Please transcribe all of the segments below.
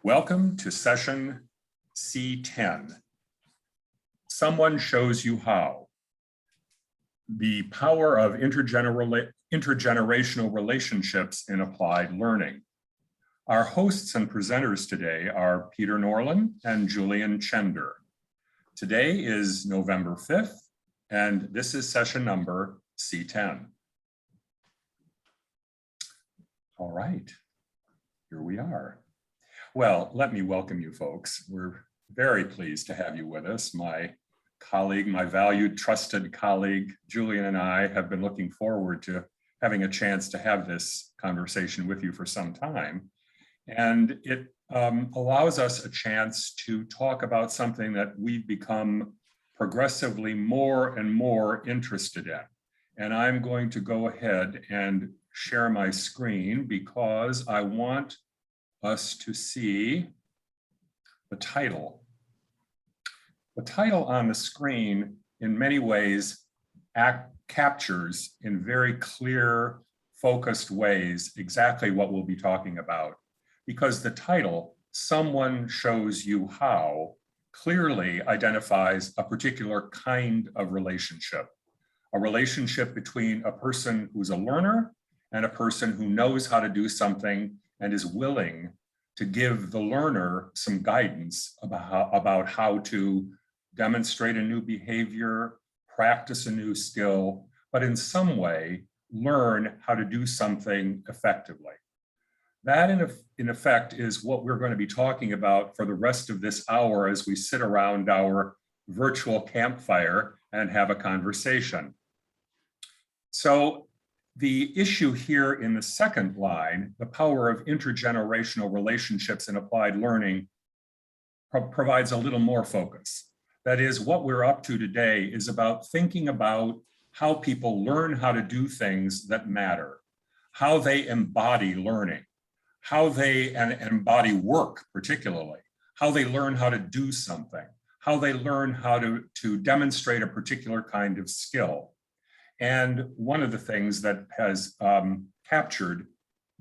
Welcome to session C10. Someone shows you how. The power of intergenerational relationships in applied learning. Our hosts and presenters today are Peter Norlin and Julian Chender. Today is November 5th, and this is session number C10. All right, here we are. Well, let me welcome you folks. We're very pleased to have you with us. My colleague, my valued, trusted colleague, Julian, and I have been looking forward to having a chance to have this conversation with you for some time. And it allows us a chance to talk about something that we've become progressively more and more interested in. And I'm going to go ahead and share my screen because I want us to see the title. The title on the screen in many ways captures in very clear, focused ways exactly what we'll be talking about. Because the title, Someone Shows You How, clearly identifies a particular kind of relationship. A relationship between a person who's a learner and a person who knows how to do something and is willing to give the learner some guidance about how to demonstrate a new behavior, practice a new skill, but in some way learn how to do something effectively. That in effect is what we're going to be talking about for the rest of this hour as we sit around our virtual campfire and have a conversation. So the issue here in the second line, the power of intergenerational relationships in applied learning, provides a little more focus. That is, what we're up to today is about thinking about how people learn how to do things that matter, how they embody learning, how they embody work particularly, how they learn how to do something, how they learn how to demonstrate a particular kind of skill. And one of the things that has captured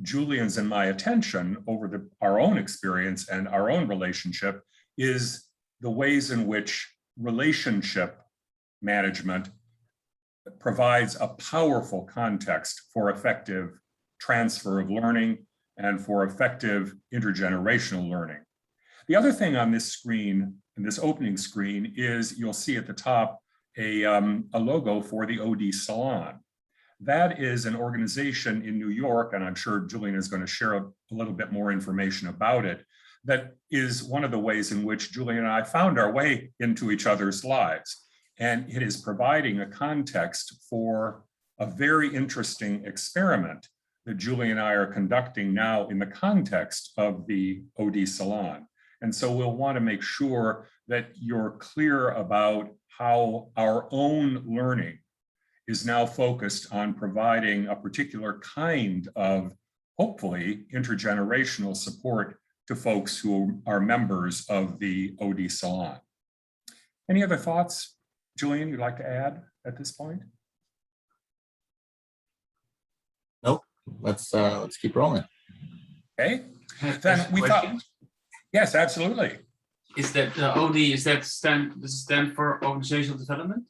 Julian's and my attention over our own experience and our own relationship is the ways in which relationship management provides a powerful context for effective transfer of learning and for effective intergenerational learning. The other thing on this screen, in this opening screen, is you'll see at the top a logo for the OD Salon. That is an organization in New York, and I'm sure Julian is going to share a little bit more information about it. That is one of the ways in which Julian and I found our way into each other's lives. And it is providing a context for a very interesting experiment that Julian and I are conducting now in the context of the OD Salon. And so we'll want to make sure that you're clear about how our own learning is now focused on providing a particular kind of, hopefully, intergenerational support to folks who are members of the OD Salon. Any other thoughts, Julian, you'd like to add at this point? Nope. Let's keep rolling. Okay. Then we thought, yes, absolutely. Is that OD, does it stand for organizational development?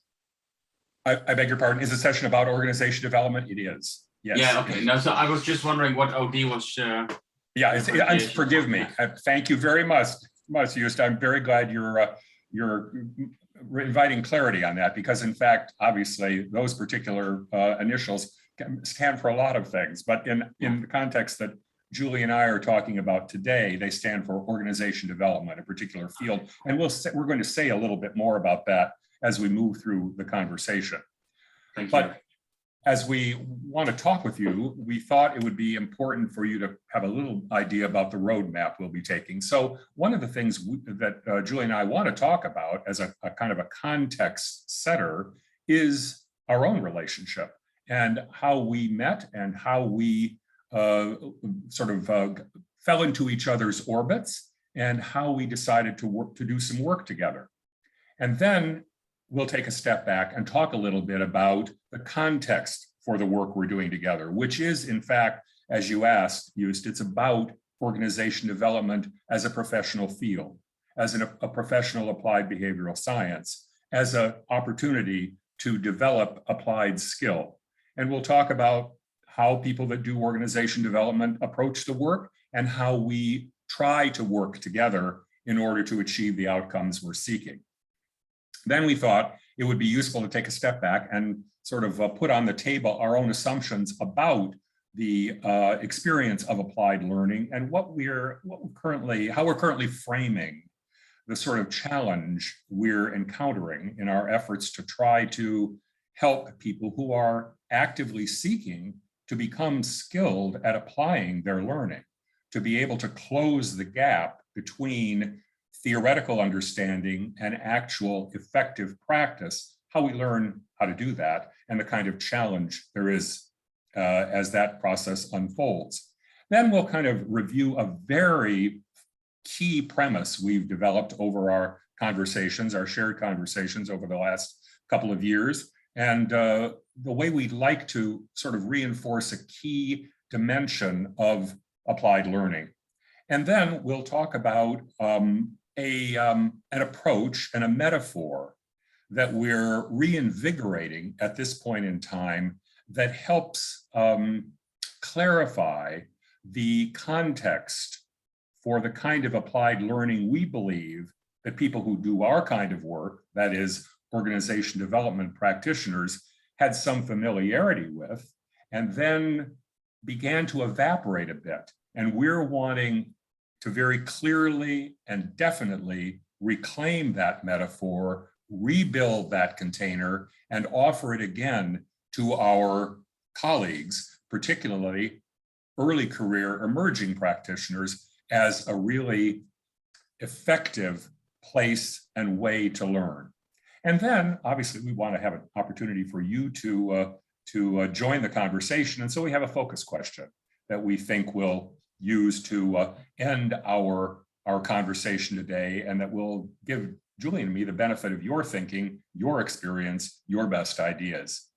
I beg your pardon, is a session about organization development? It is, yes. Yeah, okay. No, so I was just wondering what OD was. Yeah, forgive me. Thank you very much, Just. I'm very glad you're inviting clarity on that because in fact, obviously, those particular initials stand for a lot of things, but in the context that Julie and I are talking about today, they stand for organization development, a particular field. And we're going to say a little bit more about that as we move through the conversation. Thank you. But as we want to talk with you, we thought it would be important for you to have a little idea about the roadmap we'll be taking. So one of the things that Julie and I want to talk about as a kind of a context setter is our own relationship and how we met and how we fell into each other's orbits and how we decided to do some work together. And then we'll take a step back and talk a little bit about the context for the work we're doing together, which is in fact, as you asked, Just, it's about organization development as a professional field, as a professional applied behavioral science, as an opportunity to develop applied skill. And we'll talk about how people that do organization development approach the work and how we try to work together in order to achieve the outcomes we're seeking. Then we thought it would be useful to take a step back and sort of put on the table our own assumptions about the experience of applied learning and how we're currently framing the sort of challenge we're encountering in our efforts to try to help people who are actively seeking to become skilled at applying their learning, to be able to close the gap between theoretical understanding and actual effective practice, how we learn how to do that, and the kind of challenge there is as that process unfolds. Then we'll kind of review a very key premise we've developed over our conversations, our shared conversations over the last couple of years, and the way we'd like to sort of reinforce a key dimension of applied learning. And then we'll talk about an approach and a metaphor that we're reinvigorating at this point in time that helps clarify the context for the kind of applied learning we believe that people who do our kind of work, that is organization development practitioners, had some familiarity with, and then began to evaporate a bit. And we're wanting to very clearly and definitely reclaim that metaphor, rebuild that container, and offer it again to our colleagues, particularly early career emerging practitioners, as a really effective place and way to learn. And then obviously we want to have an opportunity for you to join the conversation. And so we have a focus question that we think we'll use to end our conversation today, and that will give Julian and me the benefit of your thinking, your experience, your best ideas.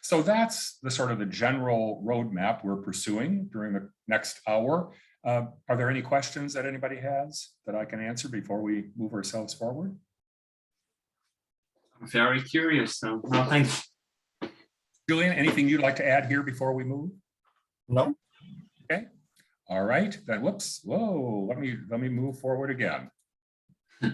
So that's the sort of the general roadmap we're pursuing during the next hour. Are there any questions that anybody has that I can answer before we move ourselves forward? I'm very curious, so no, thanks. Julian, anything you'd like to add here before we move? No. Okay. All right. Then whoops. Whoa. Let me move forward again.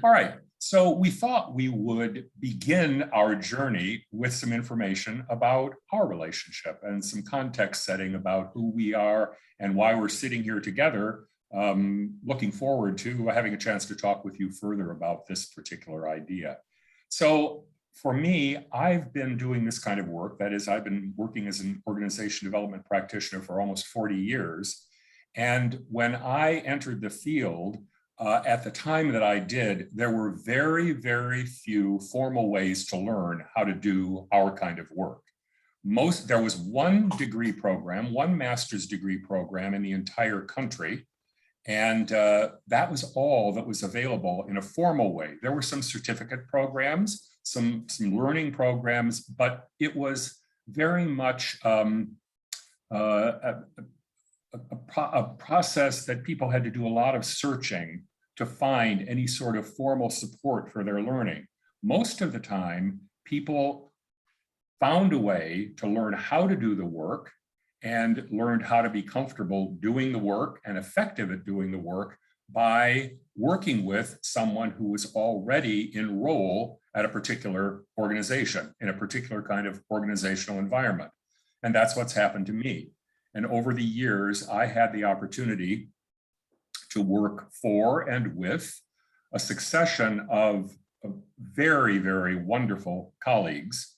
All right. So we thought we would begin our journey with some information about our relationship and some context setting about who we are and why we're sitting here together, looking forward to having a chance to talk with you further about this particular idea. So for me, I've been doing this kind of work. That is, I've been working as an organization development practitioner for almost 40 years. And when I entered the field, at the time that I did, there were very, very few formal ways to learn how to do our kind of work. There was one degree program, one master's degree program in the entire country. And that was all that was available in a formal way. There were some certificate programs, some learning programs, but it was very much a process that people had to do a lot of searching to find any sort of formal support for their learning. Most of the time, people found a way to learn how to do the work and learned how to be comfortable doing the work and effective at doing the work by working with someone who was already in role at a particular organization, in a particular kind of organizational environment. And that's what's happened to me. And over the years, I had the opportunity to work for and with a succession of very, very wonderful colleagues,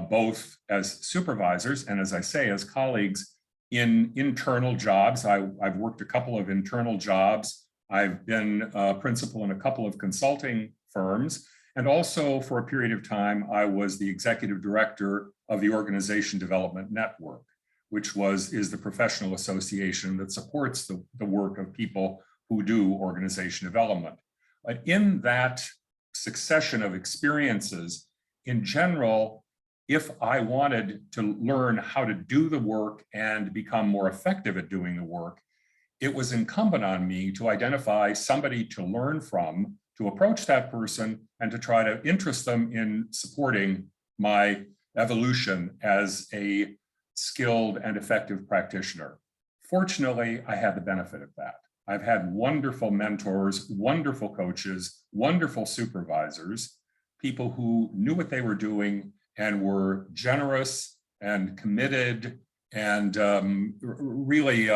both as supervisors and, as I say, as colleagues in internal jobs. I've worked a couple of internal jobs. I've been a principal in a couple of consulting firms. And also for a period of time, I was the executive director of the Organization Development Network, which is the professional association that supports the work of people who do organization development. But in that succession of experiences, in general, if I wanted to learn how to do the work and become more effective at doing the work, it was incumbent on me to identify somebody to learn from, to approach that person, and to try to interest them in supporting my evolution as a skilled and effective practitioner. Fortunately, I had the benefit of that. I've had wonderful mentors, wonderful coaches, wonderful supervisors, people who knew what they were doing and were generous and committed and really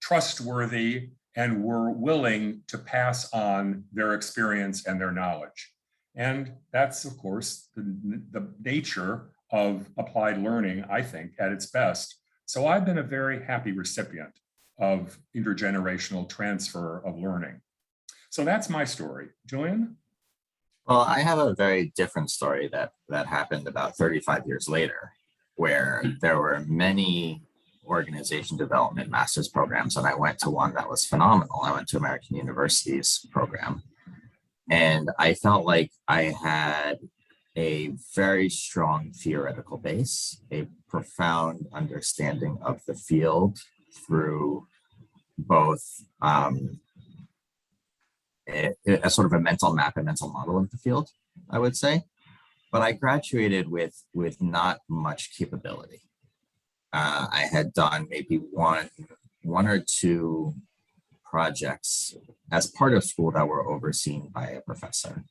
trustworthy, and were willing to pass on their experience and their knowledge. And that's, of course, the nature of applied learning, I think, at its best. So I've been a very happy recipient of intergenerational transfer of learning. So that's my story. Julian? Well, I have a very different story that happened about 35 years later, where there were many organization development master's programs, and I went to one that was phenomenal. I went to American University's program, and I felt like I had a very strong theoretical base, a profound understanding of the field through both a sort of a mental map, a mental model of the field, I would say. But I graduated with not much capability. I had done maybe one or two projects as part of school that were overseen by a professor,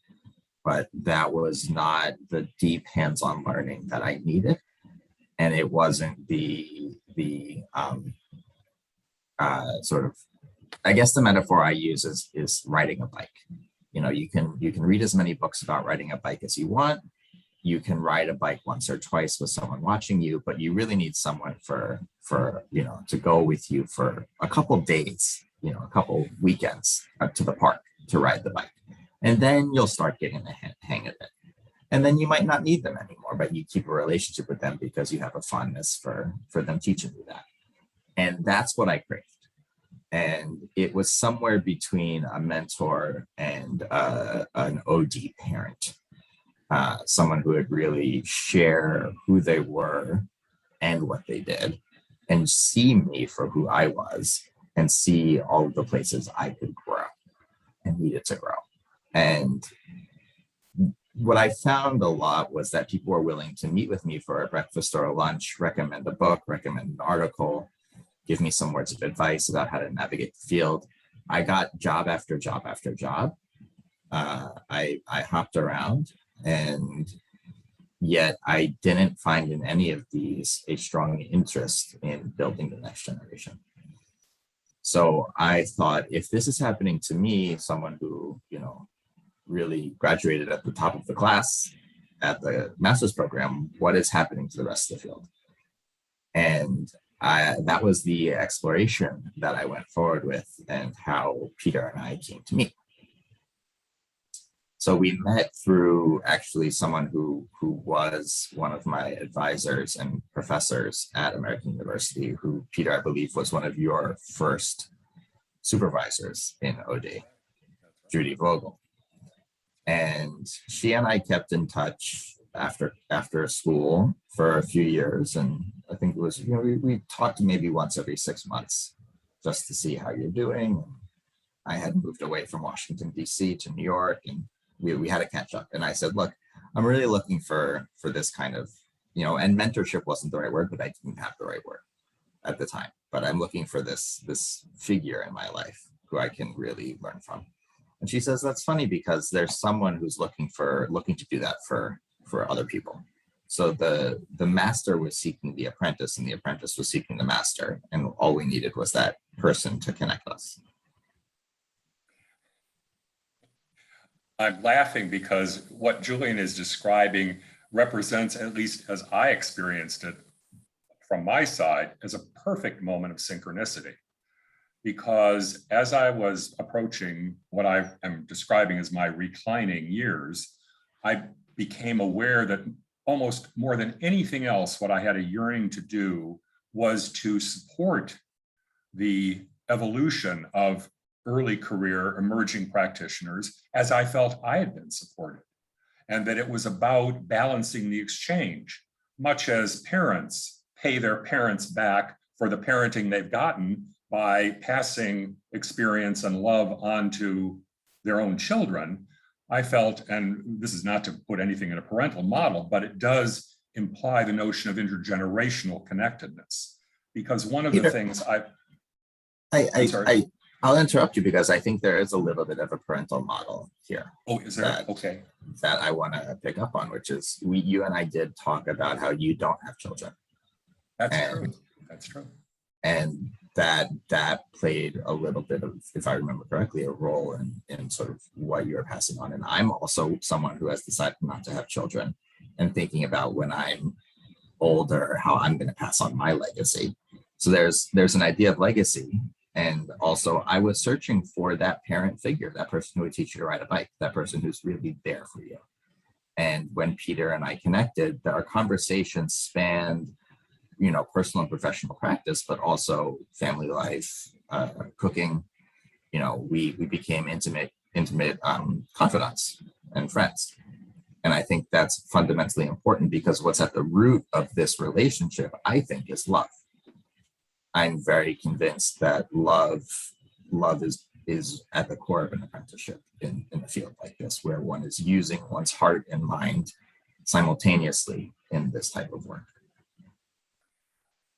but that was not the deep hands-on learning that I needed, and it wasn't the sort of, I guess the metaphor I use is riding a bike. You know, you can read as many books about riding a bike as you want. You can ride a bike once or twice with someone watching you, but you really need someone for to go with you for a couple of days, a couple weekends to the park to ride the bike. And then you'll start getting the hang of it. And then you might not need them anymore, but you keep a relationship with them because you have a fondness for them teaching you that. And that's what I craved. And it was somewhere between a mentor and an OD parent. Someone who would really share who they were and what they did, and see me for who I was, and see all of the places I could grow and needed to grow. And what I found a lot was that people were willing to meet with me for a breakfast or a lunch, recommend a book, recommend an article, give me some words of advice about how to navigate the field. I got job after job after job. I hopped around, and yet I didn't find in any of these a strong interest in building the next generation. So I thought, if this is happening to me, someone who, really graduated at the top of the class at the master's program, what is happening to the rest of the field? And that was the exploration that I went forward with, and how Peter and I came to meet. So we met through actually someone who was one of my advisors and professors at American University, who, Peter, I believe, was one of your first supervisors in OD, Judy Vogel. And she and I kept in touch after school for a few years. And I think it was, we talked maybe once every 6 months just to see how you're doing. I had moved away from Washington, D.C. to New York, and we had to catch up. And I said, look, I'm really looking for this kind of, and mentorship wasn't the right word, but I didn't have the right word at the time. But I'm looking for this figure in my life who I can really learn from. And she says, that's funny, because there's someone who's looking to do that for other people. So the master was seeking the apprentice, and the apprentice was seeking the master. And all we needed was that person to connect us. I'm laughing because what Julian is describing represents, at least as I experienced it from my side, as a perfect moment of synchronicity. Because as I was approaching what I am describing as my reclining years, I became aware that almost more than anything else, what I had a yearning to do was to support the evolution of early career emerging practitioners, as I felt I had been supported, and that it was about balancing the exchange. Much as parents pay their parents back for the parenting they've gotten, by passing experience and love onto their own children, I felt, and this is not to put anything in a parental model, but it does imply the notion of intergenerational connectedness. Because one of the things I'll interrupt you because I think there is a little bit of a parental model here. Oh, is there? Okay. That I want to pick up on, which is you and I did talk about how you don't have children. That's true. That's true. And that played a little bit of, if I remember correctly, a role in sort of what you're passing on. And I'm also someone who has decided not to have children and thinking about when I'm older, how I'm going to pass on my legacy. So there's an idea of legacy. And also I was searching for that parent figure, that person who would teach you to ride a bike, that person who's really there for you. And when Peter and I connected, our conversation spanned, personal and professional practice, but also family life, cooking. We became intimate confidants and friends. And I think that's fundamentally important because what's at the root of this relationship, I think, is love. I'm very convinced that love is at the core of an apprenticeship in a field like this, where one is using one's heart and mind simultaneously in this type of work.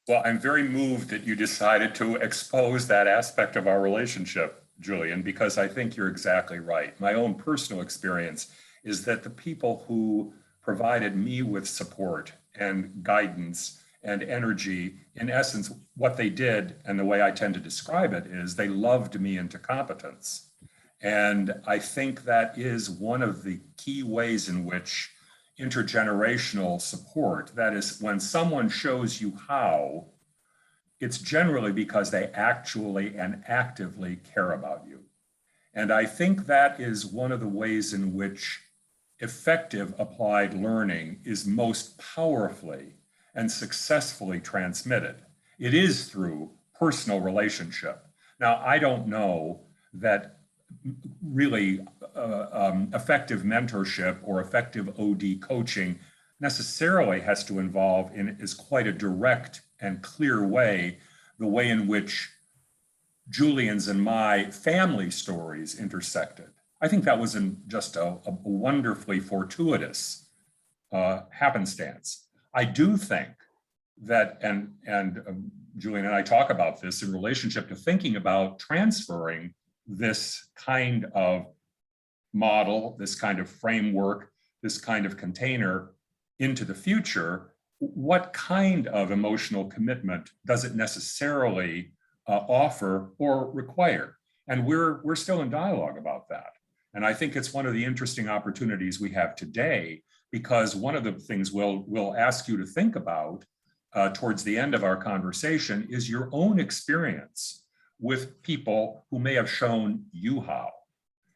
Well, I'm very moved that you decided to expose that aspect of our relationship, Julian, because I think you're exactly right. My own personal experience is that the people who provided me with support and guidance and energy, in essence, what they did, and the way I tend to describe it, is they loved me into competence. And I think that is one of the key ways in which intergenerational support, that is, when someone shows you how, it's generally because they actually and actively care about you. And I think that is one of the ways in which effective applied learning is most powerfully and successfully transmitted. It is through personal relationship. Now, I don't know that really effective mentorship or effective OD coaching necessarily has to involve is quite a direct and clear way, the way in which Julian's and my family stories intersected. I think that was just a wonderfully fortuitous happenstance. I do think that, and Julian and I talk about this in relationship to thinking about transferring this kind of model, this kind of framework, this kind of container into the future. What kind of emotional commitment does it necessarily offer or require? And we're still in dialogue about that. And I think it's one of the interesting opportunities we have today, because one of the things we'll ask you to think about towards the end of our conversation is your own experience with people who may have shown you how,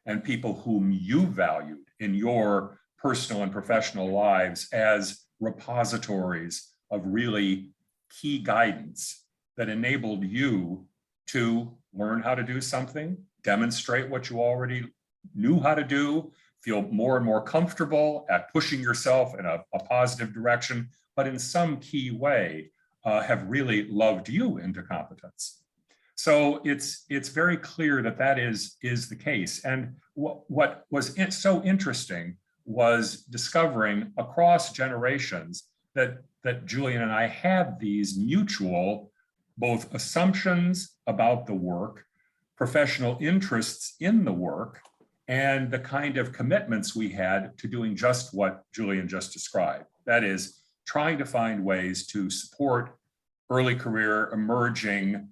and people whom you valued in your personal and professional lives as repositories of really key guidance that enabled you to learn how to do something, demonstrate what you already knew how to do, feel more and more comfortable at pushing yourself in a positive direction, but in some key way have really loved you into competence. So it's very clear that is the case. And what was so interesting was discovering across generations that Julian and I had these mutual both assumptions about the work, professional interests in the work, and the kind of commitments we had to doing just what Julian just described. That is, trying to find ways to support early career, emerging,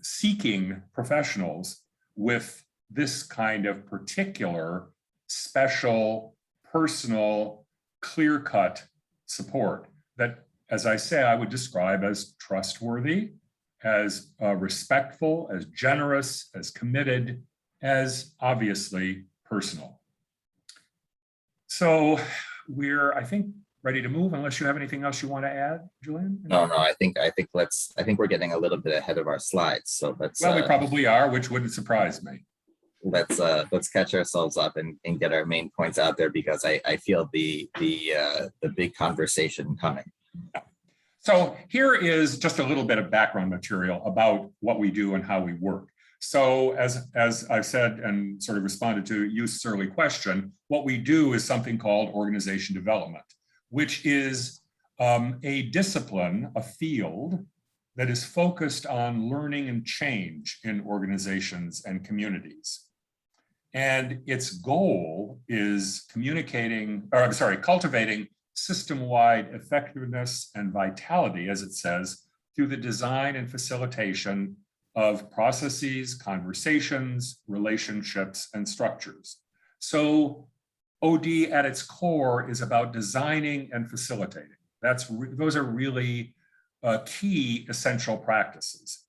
seeking professionals with this kind of particular, special, personal, clear-cut support that, as I say, I would describe as trustworthy, as respectful, as generous, as committed, as obviously personal. So we're, I think, ready to move, unless you have anything else you want to add, Julian? No, I think we're getting a little bit ahead of our slides. So let's we probably are, which wouldn't surprise me. Let's catch ourselves up and get our main points out there, because I feel the big conversation coming. So here is just a little bit of background material about what we do and how we work. So as I've said and sort of responded to Youth's early question, what we do is something called organization development, which is a discipline, a field that is focused on learning and change in organizations and communities. And its goal is cultivating system-wide effectiveness and vitality, as it says, through the design and facilitation of processes, conversations, relationships, and structures. So OD at its core is about designing and facilitating. Those are really key essential practices.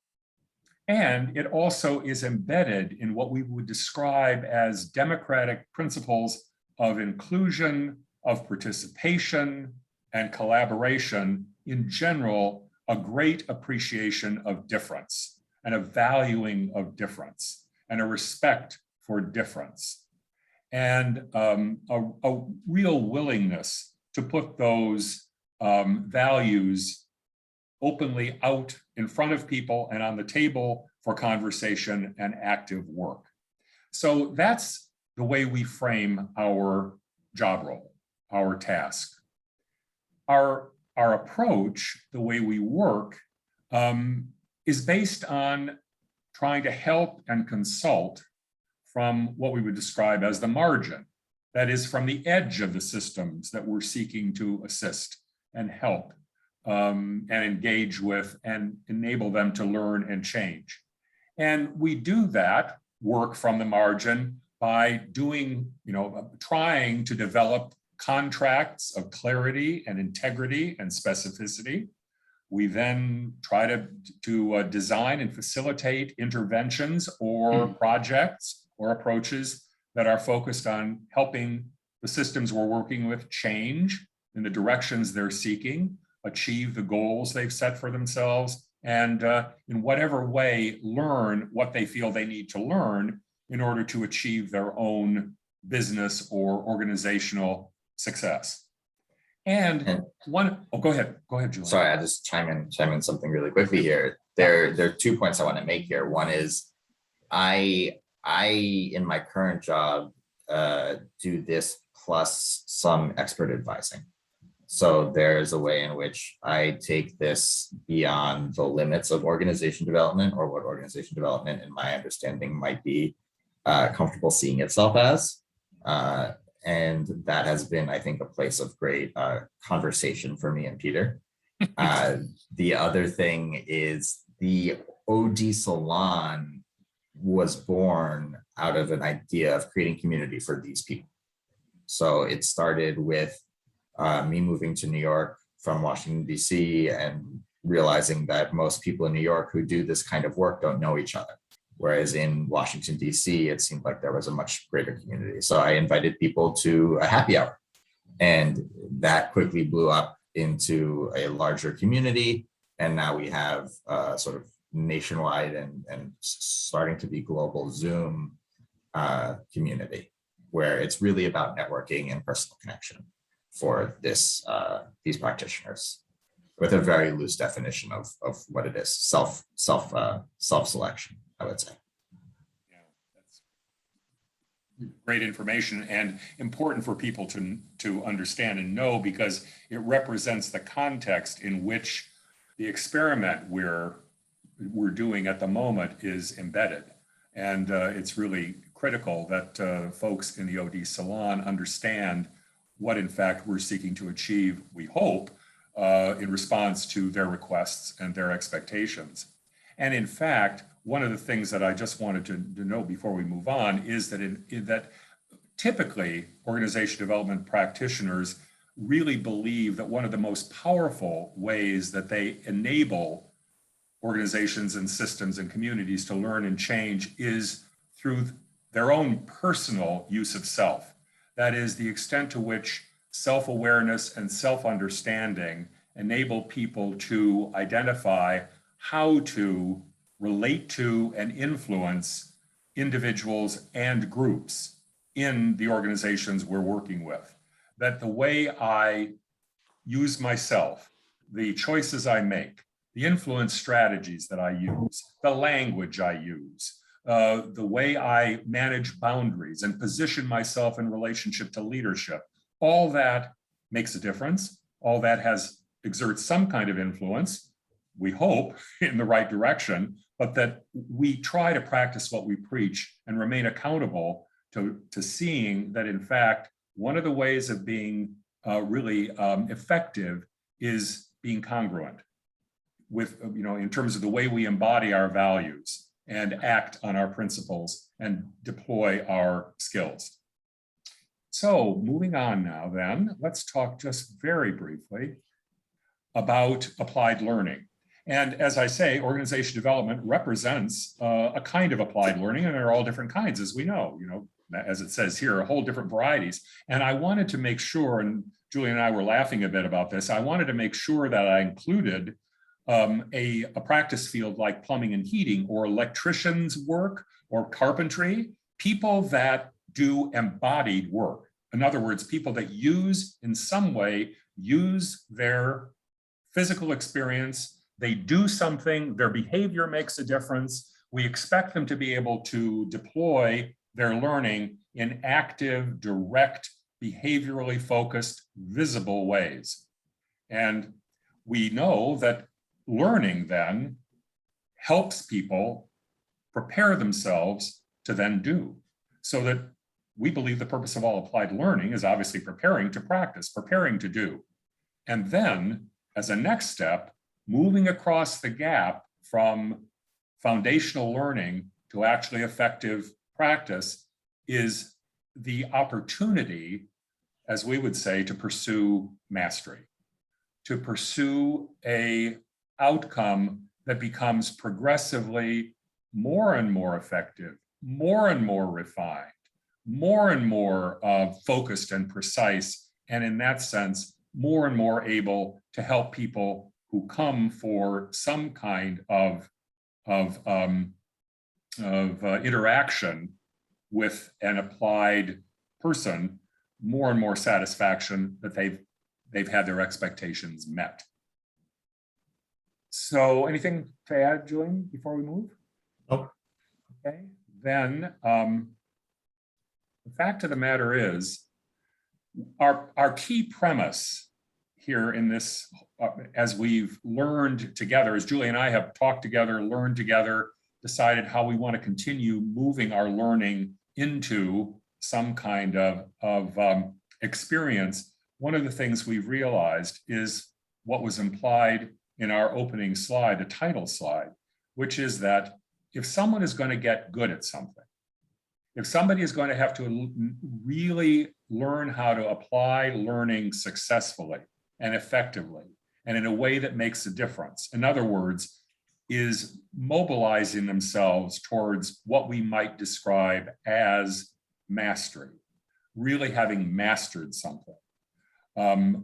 And it also is embedded in what we would describe as democratic principles of inclusion, of participation, and collaboration, in general, a great appreciation of difference and a valuing of difference and a respect for difference, and a real willingness to put those values openly out in front of people and on the table for conversation and active work. So that's the way we frame our job role, our task. Our approach, the way we work, is based on trying to help and consult from what we would describe as the margin, that is, from the edge of the systems that we're seeking to assist and help and engage with and enable them to learn and change. And we do that work from the margin by trying to develop contracts of clarity and integrity and specificity. We then try to design and facilitate interventions or projects or approaches that are focused on helping the systems we're working with change in the directions they're seeking, achieve the goals they've set for themselves, and in whatever way learn what they feel they need to learn in order to achieve their own business or organizational success. And go ahead, Julian. Sorry, I just chime in something really quickly here. There are 2 points I want to make here. One is I in my current job do this plus some expert advising. So there's a way in which I take this beyond the limits of organization development, or what organization development, in my understanding, might be comfortable seeing itself as. And that has been, I think, a place of great conversation for me and Peter. The other thing is the OD Salon was born out of an idea of creating community for these people. So it started with me moving to New York from Washington, D.C., and realizing that most people in New York who do this kind of work don't know each other. Whereas in Washington, D.C., it seemed like there was a much greater community. So I invited people to a happy hour, and that quickly blew up into a larger community. And now we have sort of nationwide and starting to be global Zoom community, where it's really about networking and personal connection for these practitioners, with a very loose definition of what it is: self-selection, I would say. Yeah, that's great information and important for people to understand and know, because it represents the context in which the experiment we're doing at the moment is embedded. And it's really critical that folks in the OD Salon understand what in fact we're seeking to achieve, we hope, in response to their requests and their expectations. And in fact, one of the things that I just wanted to note before we move on is that that typically organization development practitioners really believe that one of the most powerful ways that they enable organizations and systems and communities to learn and change is through their own personal use of self. That is, the extent to which self-awareness and self-understanding enable people to identify how to relate to and influence individuals and groups in the organizations we're working with. That the way I use myself the choices I make, the influence strategies that I use, the language I use, the way I manage boundaries and position myself in relationship to leadership, all that makes a difference. All that exerts some kind of influence, we hope, in the right direction, but that we try to practice what we preach and remain accountable to seeing that, in fact, one of the ways of being really effective is being congruent with, in terms of the way we embody our values and act on our principles and deploy our skills. So moving on now then, let's talk just very briefly about applied learning. And as I say, organization development represents a kind of applied learning, and there are all different kinds, as we know, as it says here, a whole different varieties. And I wanted to make sure, and Julian and I were laughing a bit about this, I wanted to make sure that I included a practice field like plumbing and heating, or electricians' work, or carpentry, people that do embodied work. In other words, people that in some way, use their physical experience, they do something, their behavior makes a difference. We expect them to be able to deploy their learning in active, direct, behaviorally focused, visible ways. And we know that learning then helps people prepare themselves to then do. So that we believe the purpose of all applied learning is obviously preparing to practice, preparing to do. And then, as a next step, moving across the gap from foundational learning to actually effective practice is the opportunity, as we would say, to pursue mastery, to pursue an outcome that becomes progressively more and more effective, more and more refined, more and more focused and precise, and in that sense, more and more able to help people who come for some kind of interaction with an applied person, more and more satisfaction that they've had their expectations met. So anything to add, Julian, before we move? Nope. Okay, then the fact of the matter is, our key premise here in this, as we've learned together, as Julie and I have talked together, learned together, decided how we want to continue moving our learning into some kind of experience, one of the things we've realized is what was implied in our opening slide, the title slide, which is that if someone is going to get good at something, if somebody is going to have to really learn how to apply learning successfully and effectively and in a way that makes a difference, in other words, is mobilizing themselves towards what we might describe as mastery, really having mastered something.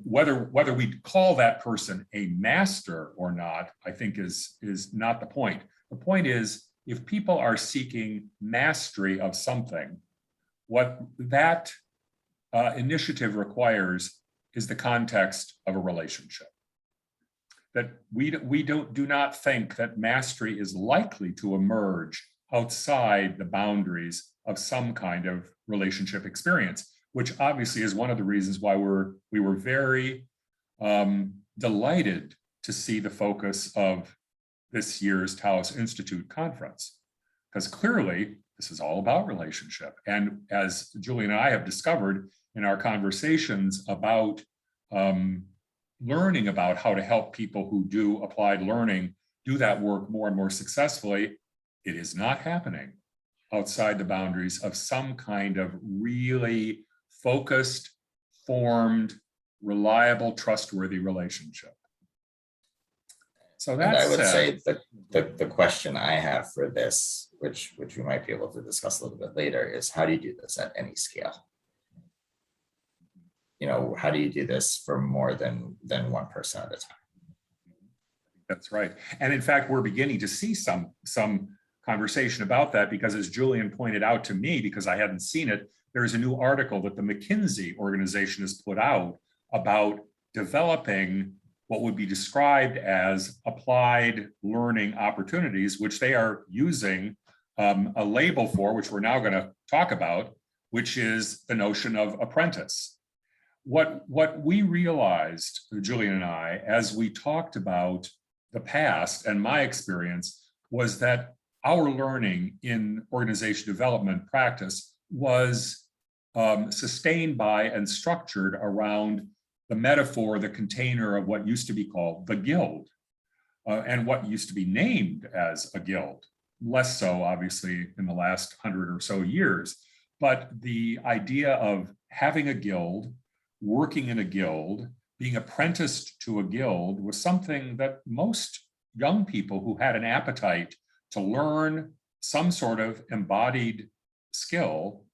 Whether we call that person a master or not, I think is not the point. The point is, if people are seeking mastery of something, what that initiative requires is the context of a relationship. That we do not think that mastery is likely to emerge outside the boundaries of some kind of relationship experience, which obviously is one of the reasons why we were very delighted to see the focus of this year's Taos Institute conference, because clearly this is all about relationship. And as Julian and I have discovered in our conversations about learning about how to help people who do applied learning do that work more and more successfully, it is not happening outside the boundaries of some kind of really focused, formed, reliable, trustworthy relationship. So that's, and I would say that the question I have for this, which we might be able to discuss a little bit later, is how do you do this at any scale? How do you do this for more than one person at a time? That's right. And in fact, we're beginning to see some conversation about that, because as Julian pointed out to me, because I hadn't seen it, there's a new article that the McKinsey organization has put out about developing what would be described as applied learning opportunities, which they are using a label for, which we're now going to talk about, which is the notion of apprentice. What we realized, Julian and I, as we talked about the past and my experience, was that our learning in organization development practice was sustained by and structured around the metaphor, the container of what used to be called the guild, and what used to be named as a guild. Less so, obviously, in the last 100 or so years. But the idea of having a guild, working in a guild, being apprenticed to a guild was something that most young people who had an appetite to learn some sort of embodied skill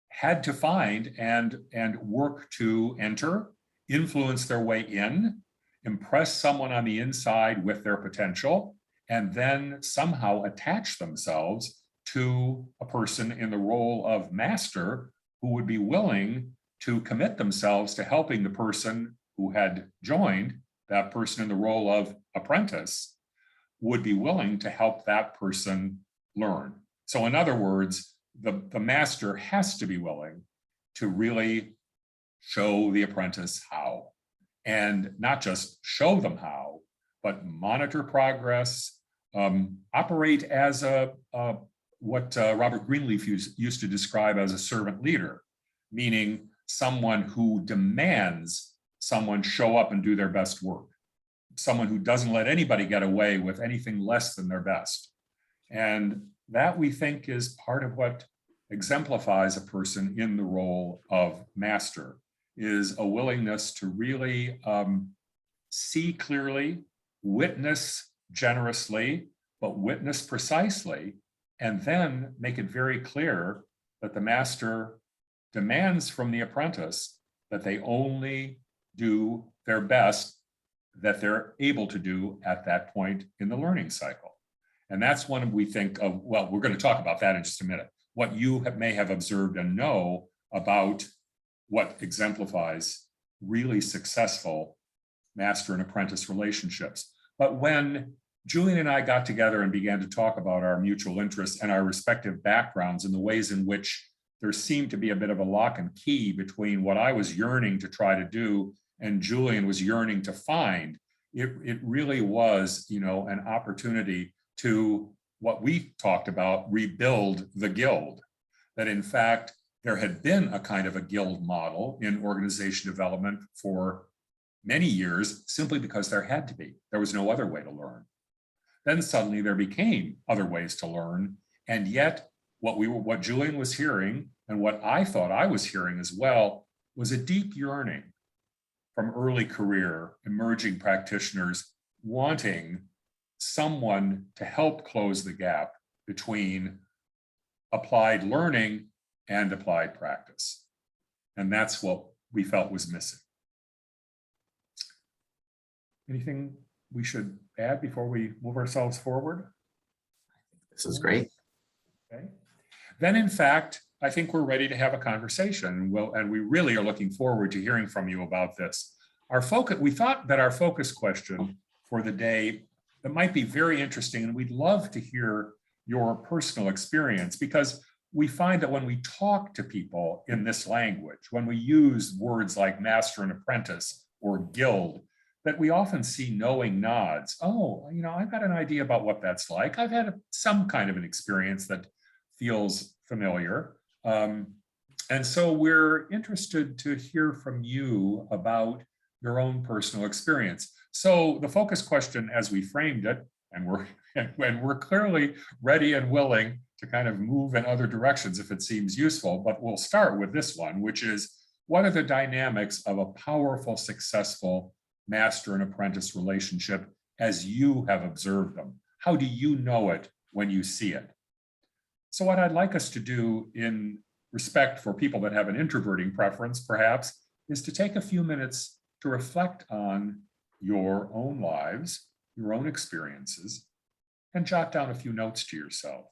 had to find and work to enter, influence their way in, impress someone on the inside with their potential, and then somehow attach themselves to a person in the role of master who would be willing to commit themselves to helping the person who had joined, that person in the role of apprentice, would be willing to help that person learn. So in other words, the master has to be willing to really show the apprentice how, and not just show them how, but monitor progress, operate as what Robert Greenleaf used to describe as a servant leader, meaning someone who demands someone show up and do their best work, someone who doesn't let anybody get away with anything less than their best. And that, we think, is part of what exemplifies a person in the role of master, is a willingness to really see clearly, witness generously, but witness precisely, and then make it very clear that the master demands from the apprentice that they only do their best that they're able to do at that point in the learning cycle. And that's when we think of, well, we're going to talk about that in just a minute, what you may have observed and know about what exemplifies really successful master and apprentice relationships. But when Julian and I got together and began to talk about our mutual interests and our respective backgrounds and the ways in which there seemed to be a bit of a lock and key between what I was yearning to try to do and Julian was yearning to find, it really was, an opportunity to, what we talked about, rebuild the guild. That in fact, there had been a kind of a guild model in organization development for many years, simply because there had to be. There was no other way to learn. Then suddenly there became other ways to learn. And yet what Julian was hearing, and what I thought I was hearing as well, was a deep yearning from early career emerging practitioners wanting someone to help close the gap between applied learning and applied practice. And that's what we felt was missing. Anything we should add before we move ourselves forward? This is great. Okay. Then, in fact, I think we're ready to have a conversation. And we really are looking forward to hearing from you about this. We thought that our focus question for the day that might be very interesting, and we'd love to hear your personal experience, because we find that when we talk to people in this language, when we use words like master and apprentice or guild, that we often see knowing nods. Oh, I've got an idea about what that's like. I've had some kind of an experience that feels familiar. And so we're interested to hear from you about your own personal experience. So the focus question, as we framed it, and we're clearly ready and willing to kind of move in other directions if it seems useful, but we'll start with this one, which is, what are the dynamics of a powerful, successful master and apprentice relationship as you have observed them? How do you know it when you see it? So what I'd like us to do, in respect for people that have an introverting preference, perhaps, is to take a few minutes to reflect on your own lives, your own experiences, and jot down a few notes to yourself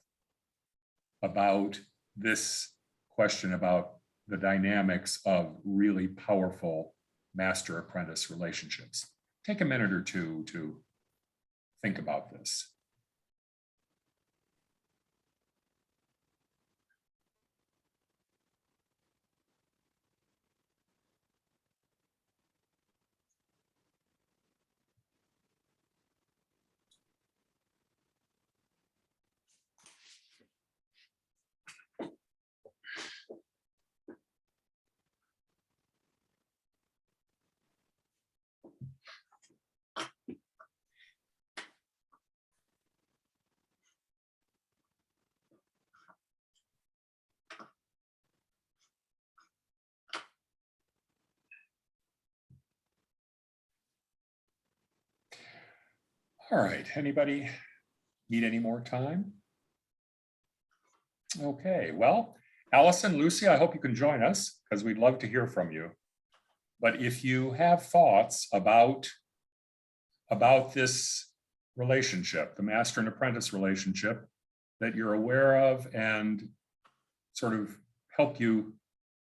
about this question about the dynamics of really powerful master-apprentice relationships. take a minute or two to think about this. All right, anybody need any more time? Okay, well, Allison, Lucy, I hope you can join us because we'd love to hear from you. But if you have thoughts about this relationship, the master and apprentice relationship that you're aware of and sort of help you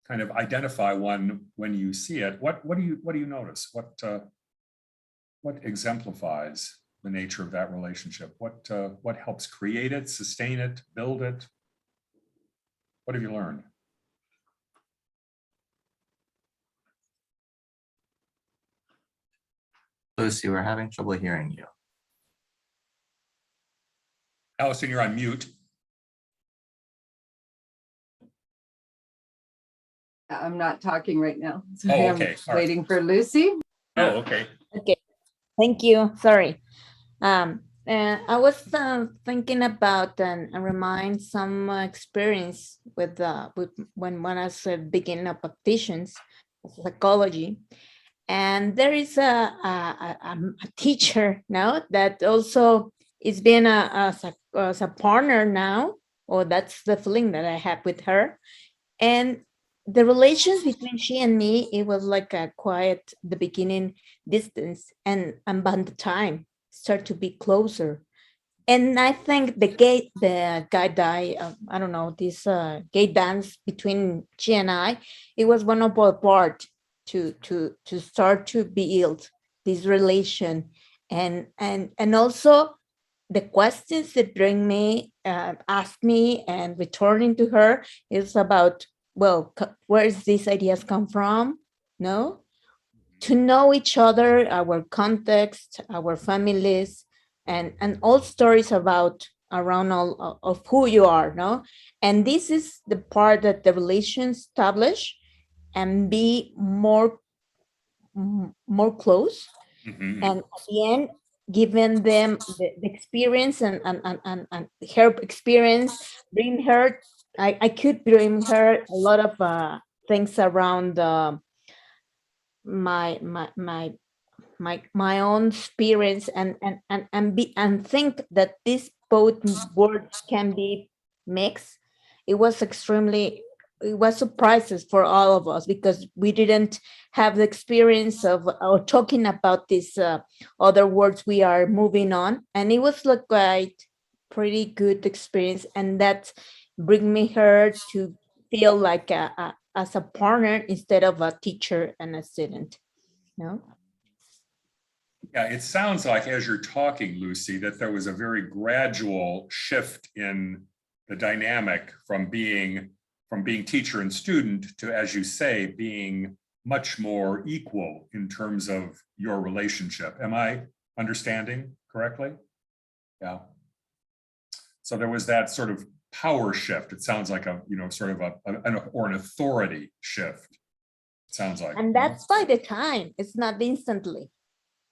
kind of identify one when you see it, what do you notice? What exemplifies the nature of that relationship? What helps create it, sustain it, build it? What have you learned? Lucy, we're having trouble hearing you. Allison, you're on mute. I'm not talking right now. So Oh, I'm okay. All right. waiting for Lucy. Oh, okay. Okay, thank you. Sorry. I was thinking about and remind some experience with when I was beginning of practitioners of psychology, and there is a teacher now that also is being as a partner now, or that's the feeling that I have with her, and the relations between she and me, it was like a quiet, the beginning distance, and by the time start to be closer. And I think the guide I don't know, this gay dance between she and I, it was one of our part to start to build this relation, and also the questions that bring me, ask me, and returning to her is about, well, where is these ideas come from? No, to know each other, our context, our families, and all stories about around all of who you are. No, and this is the part that the relations establish and be more close. Mhm. And at the end, giving them the experience and her experience, bring her, I could bring her a lot of things around my own experience, and think that these both words can be mixed. It was surprises for all of us because we didn't have the experience of or talking about these other words we are moving on, and it was like quite pretty good experience, and that bring me her to feel like as a partner instead of a teacher and a student. No. Yeah, it sounds like as you're talking, Lucy, that there was a very gradual shift in the dynamic from being teacher and student to, as you say, being much more equal in terms of your relationship. Am I understanding correctly? Yeah. So there was that sort of power shift. It sounds like sort of an authority shift. It sounds like. And that's by the time, it's not instantly,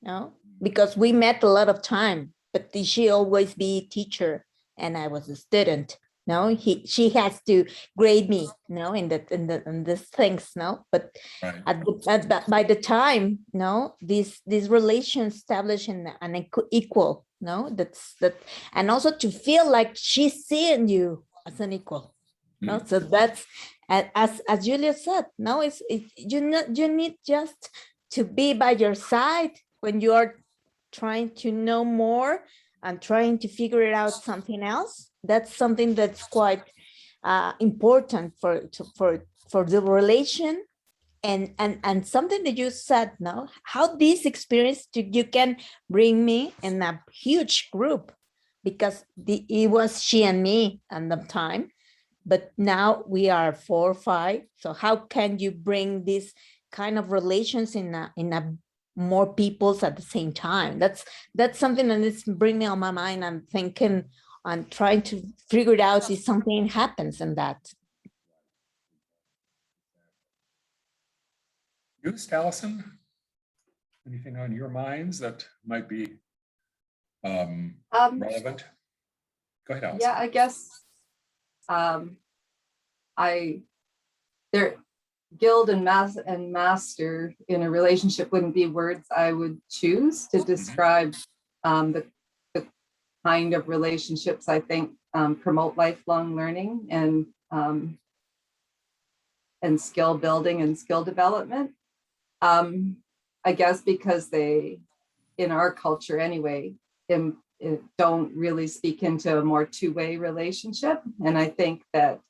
no, because we met a lot of time, but she always be teacher and I was a student. No, she has to grade me, no, in this things, no, but right. by the time, no, this relation established an equal, no, and also to feel like she's seeing you as an equal. No, so that's as Julia said. No, you need just to be by your side when you are trying to know more and trying to figure it out something else. That's something that's quite important for the relation and something that you said, no, how this experience you can bring me in a huge group, because it was she and me at the time, but now we are 4 or 5. So how can you bring this kind of relations in a more peoples at the same time? That's something that is bringing on my mind. I'm thinking, I'm trying to figure it out if something happens in that. Used, Allison? Anything on your minds that might be relevant? Go ahead, Allison. Yeah, I guess guild and master in a relationship wouldn't be words I would choose to describe the kind of relationships I think promote lifelong learning and skill building and skill development. I guess because they, in our culture anyway, don't really speak into a more two-way relationship. And I think that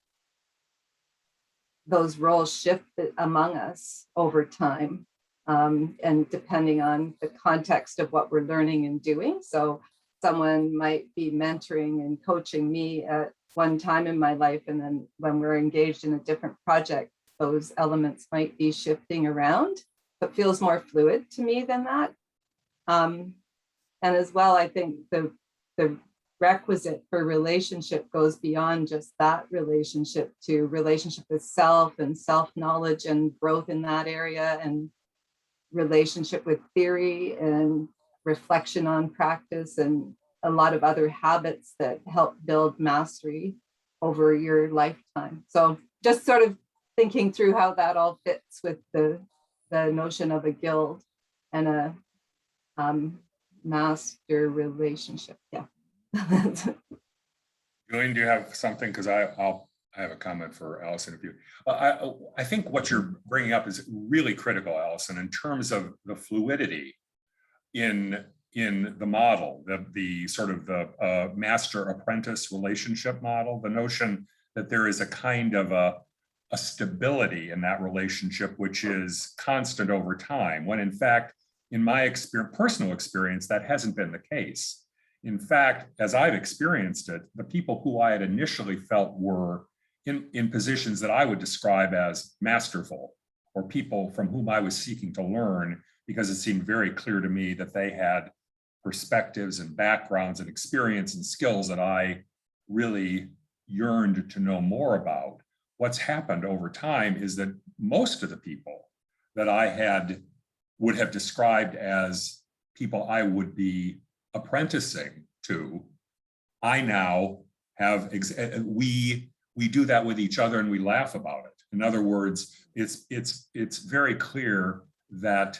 those roles shift among us over time, and depending on the context of what we're learning and doing. So someone might be mentoring and coaching me at one time in my life, and then when we're engaged in a different project, those elements might be shifting around, but feels more fluid to me than that. And as well, I think the requisite for relationship goes beyond just that relationship to relationship with self and self-knowledge and growth in that area, and relationship with theory and reflection on practice and a lot of other habits that help build mastery over your lifetime. So just sort of thinking through how that all fits with the notion of a guild and a master relationship. Yeah. Julian, do you have something? Because I have a comment for Allison. If you, I think what you're bringing up is really critical, Allison, in terms of the fluidity in the model, the sort of the master-apprentice relationship model, the notion that there is a kind of a stability in that relationship, which is constant over time, when in fact, in my personal experience, that hasn't been the case. In fact, as I've experienced it, the people who I had initially felt were in positions that I would describe as masterful, or people from whom I was seeking to learn, because it seemed very clear to me that they had perspectives and backgrounds and experience and skills that I really yearned to know more about. What's happened over time is that most of the people that I would have described as people I would be apprenticing to, I now have, we do that with each other and we laugh about it. In other words, it's very clear that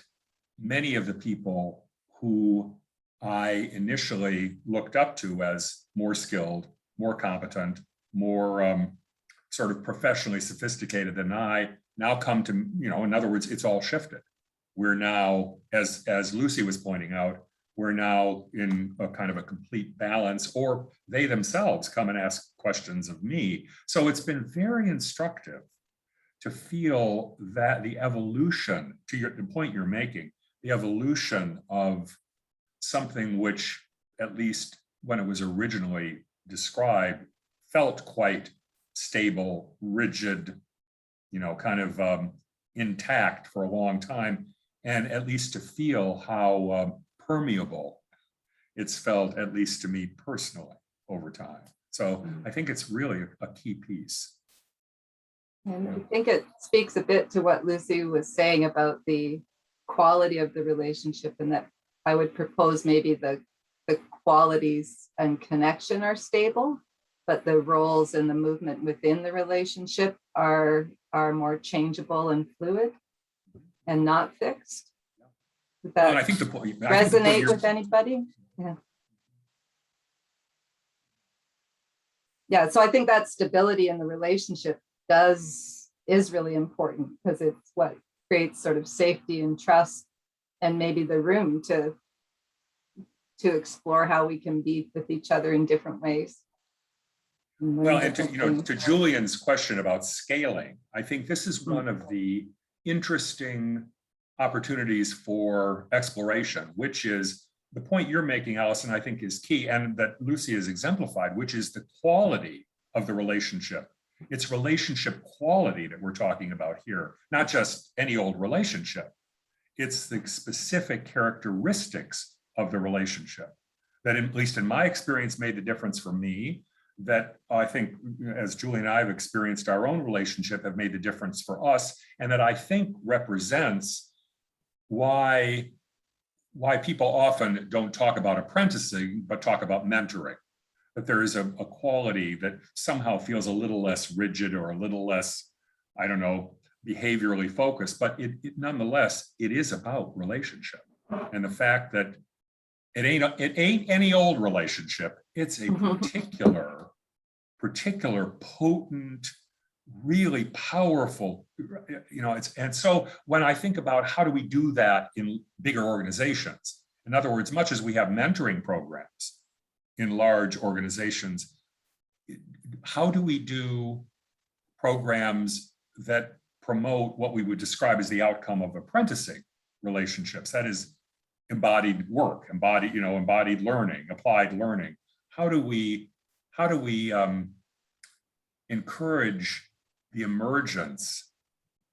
many of the people who I initially looked up to as more skilled, more competent, more sort of professionally sophisticated than I now come to, in other words, it's all shifted. We're now, as Lucy was pointing out, we're now in a kind of a complete balance, or they themselves come and ask questions of me. So it's been very instructive to feel that the evolution, to the point you're making, the evolution of something which, at least when it was originally described, felt quite stable, rigid, kind of intact for a long time, and at least to feel how permeable it's felt, at least to me personally, over time. So I think it's really a key piece. And I think it speaks a bit to what Lucy was saying about the quality of the relationship, and that I would propose maybe the qualities and connection are stable, but the roles and the movement within the relationship are more changeable and fluid and not fixed. Does that I think the point resonate with anybody? Yeah. Yeah, so I think that stability in the relationship is really important, because it's what creates sort of safety and trust, and maybe the room to explore how we can be with each other in different ways. Well, and to Julian's question about scaling, I think this is one of the interesting opportunities for exploration, which is the point you're making, Allison, I think is key, and that Lucy has exemplified, which is the quality of the relationship. It's relationship quality that we're talking about here, not just any old relationship. It's the specific characteristics of the relationship that, at least in my experience, made the difference for me, that I think, as Julie and I have experienced our own relationship, have made the difference for us, and that I think represents why people often don't talk about apprenticing, but talk about mentoring. That there is a quality that somehow feels a little less rigid or a little less, I don't know, behaviorally focused, but nonetheless, it is about relationship. And the fact that it ain't any old relationship, it's a particular potent, really powerful, and so when I think about how do we do that in bigger organizations, in other words, much as we have mentoring programs in large organizations, how do we do programs that promote what we would describe as the outcome of apprenticing relationships? That is embodied work, embodied learning, applied learning. How do we encourage the emergence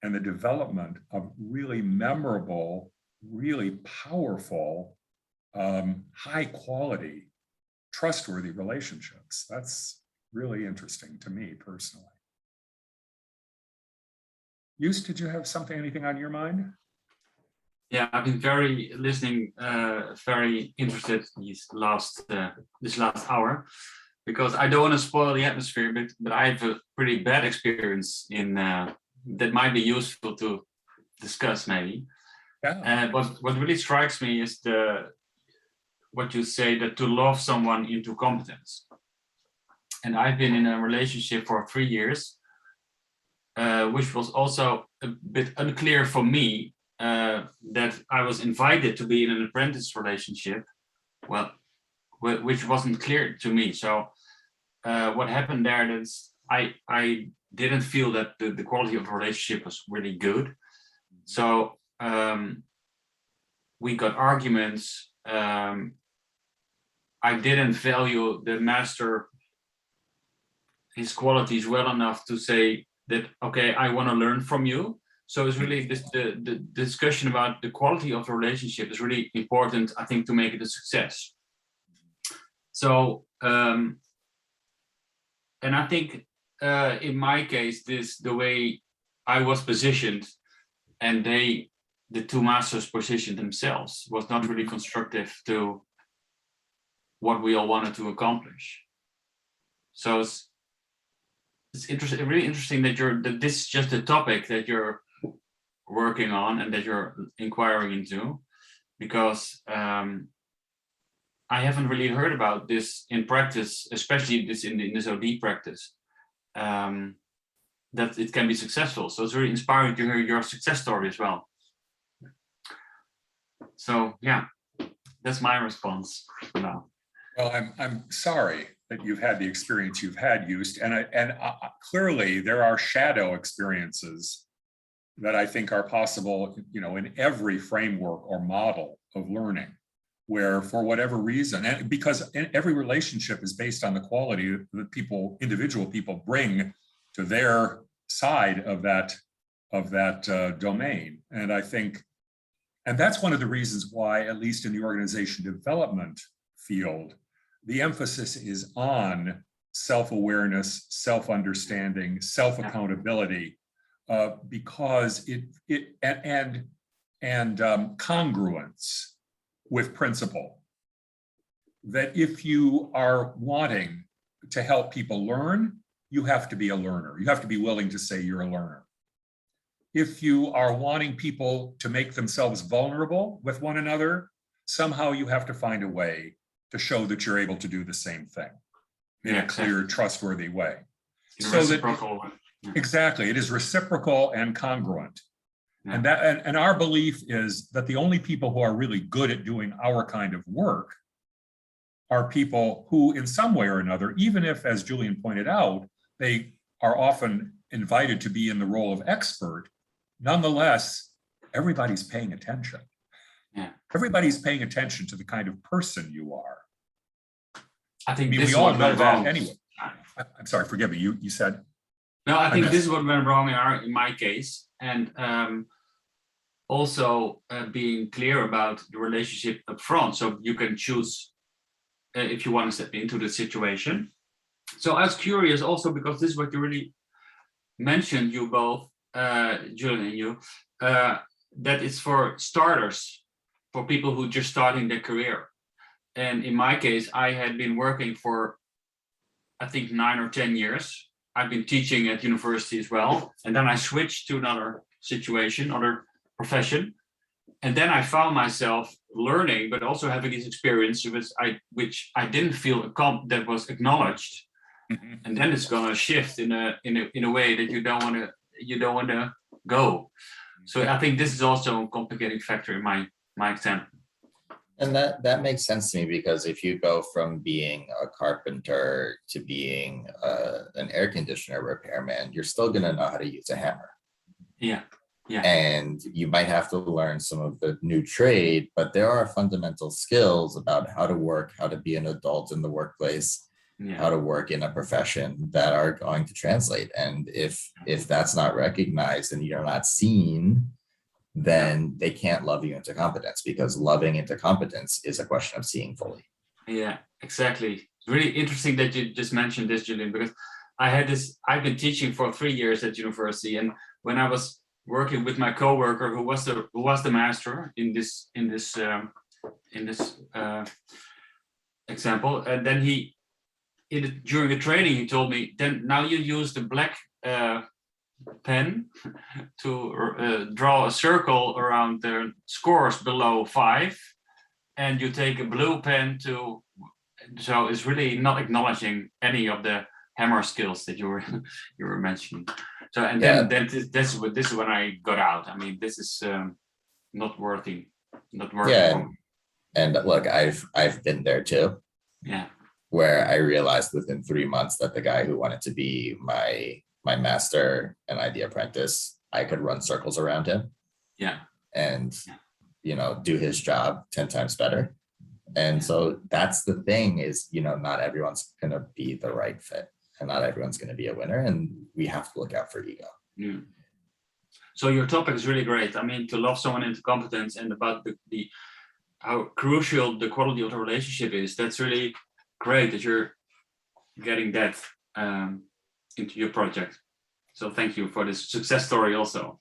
and the development of really memorable, really powerful, high quality, trustworthy relationships? That's really interesting to me personally. Yus, did you have anything on your mind? Yeah, I've been very interested this last hour, because I don't want to spoil the atmosphere, but I have a pretty bad experience in that might be useful to discuss maybe. Yeah. What really strikes me is what you say, that to love someone into competence. And I've been in a relationship for 3 years, which was also a bit unclear for me, that I was invited to be in an apprentice relationship, well, which wasn't clear to me. So what happened there is I didn't feel that the quality of the relationship was really good. So we got arguments. I didn't value the master, his qualities well enough to say that, okay, I want to learn from you. So it's really the discussion about the quality of the relationship is really important, I think, to make it a success. So, and I think in my case, the way I was positioned and the two masters positioned themselves was not really constructive to what we all wanted to accomplish. So it's interesting, really interesting that this is just a topic that you're working on and that you're inquiring into, because I haven't really heard about this in practice, especially in this OD practice, that it can be successful. So it's really inspiring to hear your success story as well. So yeah, that's my response for now. Well, I'm sorry that you've had the experience you've had, Joost, and clearly there are shadow experiences that I think are possible, in every framework or model of learning, where for whatever reason, and because every relationship is based on the quality that individual people bring to their side of that domain, and I think, and that's one of the reasons why, at least in the organization development field, the emphasis is on self-awareness, self-understanding, self-accountability, because and congruence with principle. That if you are wanting to help people learn, you have to be a learner. You have to be willing to say you're a learner. If you are wanting people to make themselves vulnerable with one another, somehow you have to find a way to show that you're able to do the same thing in a clear, trustworthy way. Exactly, it is reciprocal and congruent. Yeah. And our belief is that the only people who are really good at doing our kind of work are people who, in some way or another, even if, as Julian pointed out, they are often invited to be in the role of expert, nonetheless, everybody's paying attention. Yeah. Everybody's paying attention to the kind of person you are. I think I mean, this we is all what know went that wrong. anyway. I'm sorry, forgive me. You said. No, I think missed. this is what went wrong in my case, and also being clear about the relationship up front, so you can choose if you want to step into the situation. So I was curious also, because this is what you really mentioned, you both, Julian and you, that it's for starters, for people who just starting their career. And in my case, I had been working for, I think, 9 or 10 years. I've been teaching at university as well. And then I switched to another situation, other profession. And then I found myself learning, but also having this experience which I didn't feel that was acknowledged. Mhm. And then it's gonna shift in a way that you don't want to go. So I think this is also a complicating factor in my example. And that makes sense to me, because if you go from being a carpenter to being an air conditioner repairman, you're still going to know how to use a hammer. Yeah. And you might have to learn some of the new trade, but there are fundamental skills about how to work, how to be an adult in the workplace, how to work in a profession that are going to translate. And if that's not recognized and you're not seen, then they can't love you into competence, because loving into competence is a question of seeing fully. Yeah, exactly. It's really interesting that you just mentioned this, Julian, because I've been teaching for 3 years at university, and when I was working with my coworker who was the master in this example, and then during the training he told me, then now you use the black pen to draw a circle around the scores below 5, and you take a blue pen so it's really not acknowledging any of the hammer skills that you were mentioning. So, and then this is when I got out. I mean, this is not working. Yeah, and look, I've been there too. Yeah. Where I realized within 3 months that the guy who wanted to be my master and I the apprentice, I could run circles around him. Yeah. And do his job 10 times better. And so that's the thing is, not everyone's going to be the right fit, and not everyone's going to be a winner, and we have to look out for ego. Yeah. So your topic is really great. I mean, to love someone into competence, and about the how crucial the quality of the relationship is. That's really great that you're getting that into your project. So thank you for this success story also.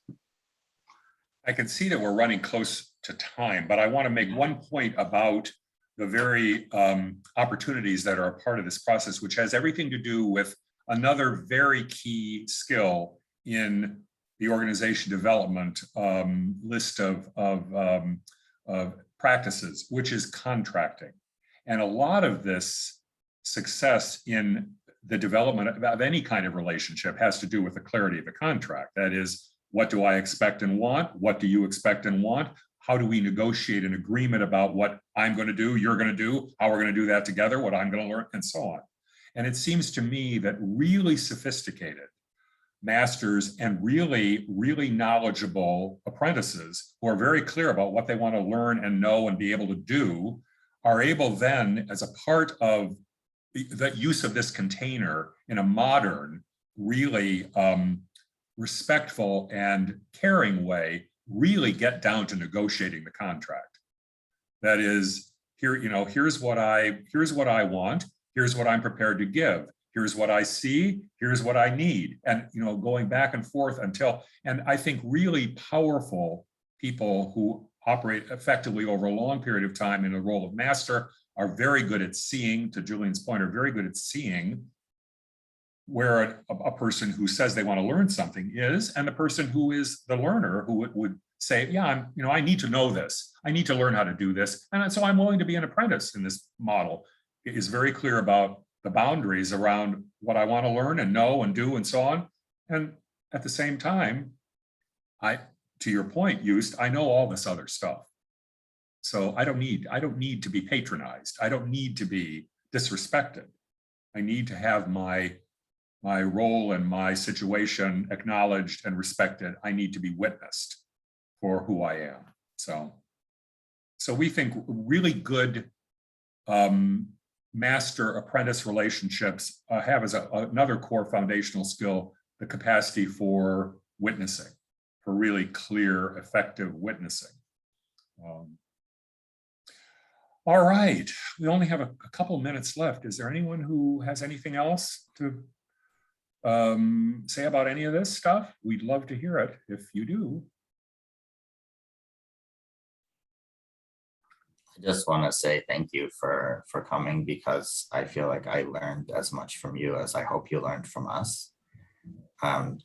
I can see that we're running close to time, but I want to make one point about the very opportunities that are a part of this process, which has everything to do with another very key skill in the organization development list of practices, which is contracting. And a lot of this success in the development of any kind of relationship has to do with the clarity of the contract. That is, what do I expect and want? What do you expect and want? How do we negotiate an agreement about what I'm going to do, you're going to do, how we're going to do that together, what I'm going to learn, and so on. And it seems to me that really sophisticated masters and really, really knowledgeable apprentices who are very clear about what they want to learn and know and be able to do are able then, as a part of the use of this container in a modern, really respectful and caring way, really get down to negotiating the contract. That is, here's what I want, here's what I'm prepared to give, here's what I see, here's what I need, and going back and forth until, and I think really powerful people who operate effectively over a long period of time in the role of master are very good at seeing, to Julian's point, are very good at seeing where a person who says they want to learn something is, and the person who is the learner who would say, yeah, I need to know this. I need to learn how to do this. And so I'm willing to be an apprentice in this model. It is very clear about the boundaries around what I want to learn and know and do and so on. And at the same time, to your point, Joost, I know all this other stuff. So I don't need to be patronized. I don't need to be disrespected. I need to have my my role and my situation acknowledged and respected. I need to be witnessed for who I am. So we think really good master-apprentice relationships have as another core foundational skill, the capacity for witnessing, for really clear, effective witnessing. All right, we only have a couple minutes left. Is there anyone who has anything else to say about any of this stuff? We'd love to hear it if you do. I just want to say thank you for coming, because I feel like I learned as much from you as I hope you learned from us.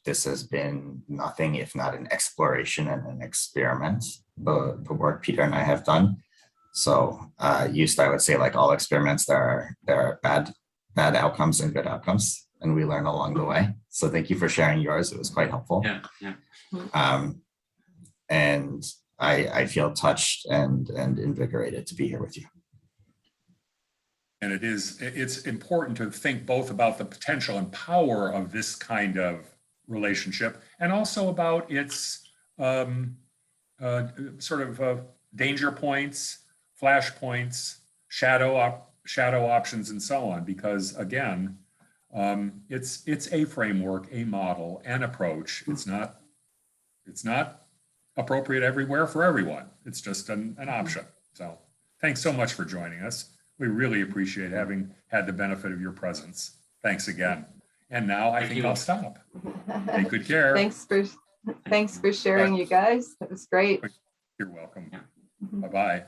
This has been nothing if not an exploration and an experiment, the work Peter and I have done. So I would say, like all experiments, there are bad outcomes and good outcomes, and we learn along the way. So thank you for sharing yours. It was quite helpful. Yeah. And I feel touched and invigorated to be here with you. And it's important to think both about the potential and power of this kind of relationship, and also about its danger points, flash points, shadow options, and so on. Because again, it's a framework, a model, an approach. It's not appropriate everywhere for everyone. It's just an option. So thanks so much for joining us. We really appreciate having had the benefit of your presence. Thanks again. And now I think I'll stop. Take good care. Thanks for sharing, you guys. That was great. You're welcome. Bye-bye.